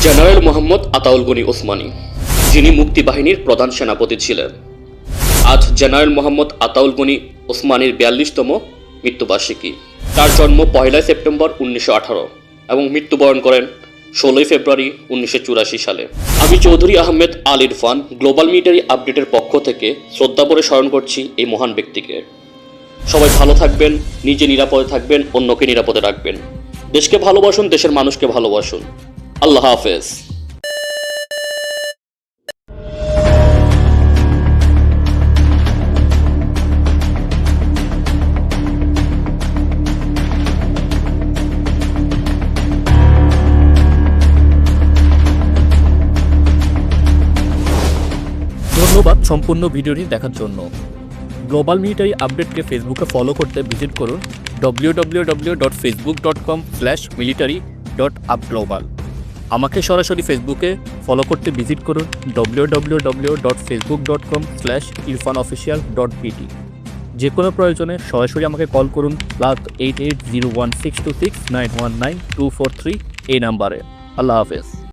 General Mohammad Ataul Gani Osmani, যিনি মুক্তিবাহিনীর প্রধান সেনাপতি ছিলেন। আজ জেনারেল মোহাম্মদ আতাউল গনি ওসমানীর 42তম মৃত্যুবার্ষিকী। তার জন্ম 1 সেপ্টেম্বর 1918 এবং মৃত্যুবরণ করেন 16 ফেব্রুয়ারি 1984 সালে। আমি চৌধুরী আহমেদ আল ইরফান গ্লোবাল মিলিটারি আপডেটের পক্ষ থেকে শ্রদ্ধাভরে স্মরণ করছি এই মহান ব্যক্তিকে। সবাই ভালো থাকবেন, নিজে নিরাপদে থাকবেন, অন্যকে নিরাপদে রাখবেন। দেশকে ভালোবাসুন, দেশের মানুষকে ভালোবাসুন। আল্লাহ হাফেজ। ধন্যবাদ সম্পূর্ণ ভিডিওটি দেখার জন্য। গ্লোবাল মিলিটারি আপডেটকে ফেসবুকে ফলো করতে ভিজিট করুন www.facebook.com/military.upglobal। আমাকে সরাসরি ফেসবুকে ফলো করতে ভিজিট করুন www.facebook.com/irfanofficial.pt। যে কোনো প্রয়োজনে সরাসরি আমাকে কল করুন +880162691924 এই নাম্বারে। আল্লাহ হাফেজ।